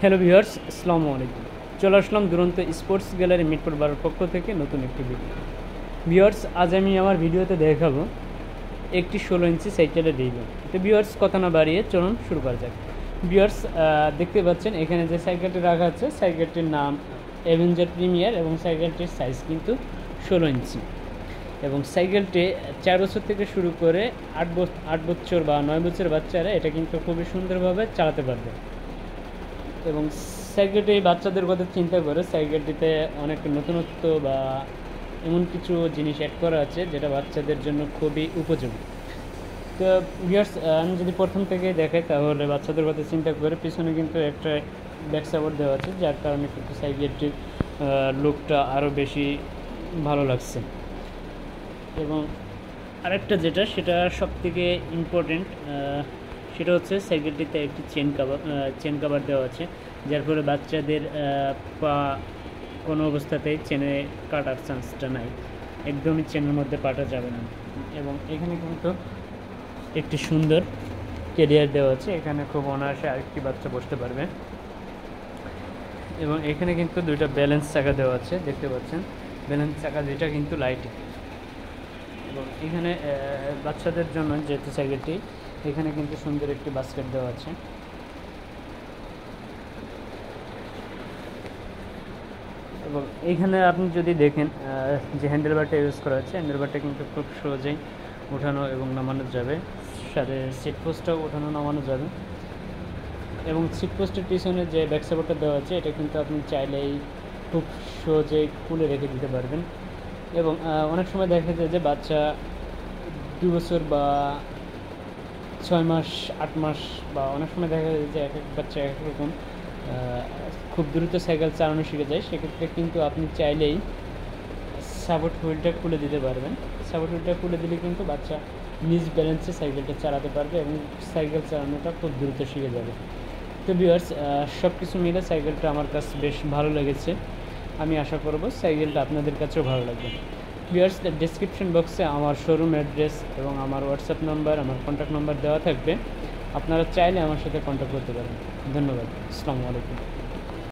Hello viewers, আসসালামু আলাইকুম। চলে আসলাম দুরন্ত স্পোর্টস গ্যালারি মিরপুর 12 পক্ষ থেকে নতুন একটি ভিডিও। ভিউয়ার্স, আজ আমি আমার ভিডিওতে দেখাবো একটি 16 ইঞ্চি সাইকেলের রিভিউ। তো ভিউয়ার্স, কথা না বাড়িয়ে চলুন শুরু করা যাক। ভিউয়ার্স, দেখতে পাচ্ছেন এখানে যে সাইকেলটি রাখা আছে, সাইকেলটির নাম অ্যাভেঞ্জার প্রিমিয়ার এবং সাইকেলটির সাইজ কিন্তু 16 ইঞ্চি এবং সাইকেলটি 4 বছর থেকে শুরু করে 8 বছর বা 9 বছর বাচ্চারা এটা কিন্তু খুবই সুন্দরভাবে চালাতে পারবে। এবং সাইকেলটি বাচ্চাদের কথা চিন্তা করে সাইকেলটিতে অনেক নতুনত্ব বা এমন কিছু জিনিস অ্যাড করা আছে যেটা বাচ্চাদের জন্য খুবই উপযোগী। তো ভিউয়ার্স, আমি যদি প্রথম থেকে দেখাই তাহলে বাচ্চাদের কথা চিন্তা করে পিছনে কিন্তু একটা ব্যাক সাপোর্ট দেওয়া আছে, যার কারণে কিন্তু সাইকেলটির লুকটা আরও বেশি ভালো লাগছে। এবং আরেকটা যেটা সেটা সবথেকে ইম্পর্টেন্ট, সেটা হচ্ছে সাইকেলটিতে একটি চেন কাভার দেওয়া আছে, যার ফলে বাচ্চাদের পা কোনো অবস্থাতেই চেনে কাটার চান্সটা নাই, একদমই চেনের মধ্যে পাটা যাবে না। এবং এখানে কিন্তু একটি সুন্দর ক্যারিয়ার দেওয়া আছে, এখানে খুব অনায়াসে আরেকটি বাচ্চা বসতে পারবে। এবং এখানে কিন্তু দুইটা ব্যালেন্স চাকা দেওয়া আছে, দেখতে পাচ্ছেন ব্যালেন্স চাকা দুইটা কিন্তু লাইটিং। এবং এখানে বাচ্চাদের জন্য যেহেতু সাইকেলটি, এখানে কিন্তু সুন্দর একটি বাস্কেট দেওয়া আছে। এবং এইখানে আপনি যদি দেখেন যে হ্যান্ডেলবারটা ইউজ করা হচ্ছে, হ্যান্ডেলবারটা কিন্তু খুব সহজেই ওঠানো এবং নামানো যাবে, সাথে সিট পোস্টটাও ওঠানো নামানো যাবে। এবং সিট পোস্টের পিছনে যে ব্যাক সাপোর্টটা দেওয়া আছে, এটা কিন্তু আপনি চাইলেই খুব সহজেই খুলে রেখে দিতে পারবেন। এবং অনেক সময় দেখা যায় যে বাচ্চা 2 বছর বা 6 মাস 8 মাস বা অনেক সময় দেখা যায় যে এক এক বাচ্চা এক এক রকম খুব দ্রুত সাইকেল চালানো শিখে যায়, সেক্ষেত্রে কিন্তু আপনি চাইলেই সাপোর্ট হুইলটা খুলে দিতে পারবেন। সাপোর্ট হুইলটা খুলে দিলে কিন্তু বাচ্চা নিজ ব্যালেন্সে সাইকেলটা চালাতে পারবে এবং সাইকেল চালানোটা খুব দ্রুত শিখে যাবে। তো ভিউয়ার্স, সব কিছু মিলে সাইকেলটা আমার কাছে বেশ ভালো লেগেছে। আমি আশা করব সাইকেলটা আপনাদের কাছেও ভালো লাগবে। ভিউয়ার্স, ডেসক্রিপশন বক্সে আমার শোরুম অ্যাড্রেস এবং আমার হোয়াটসঅ্যাপ নাম্বার, আমার কন্ট্যাক্ট নাম্বার দেওয়া থাকবে, আপনারা চাইলে আমার সাথে কন্ট্যাক্ট করতে পারেন। ধন্যবাদ, আসসালামু আলাইকুম।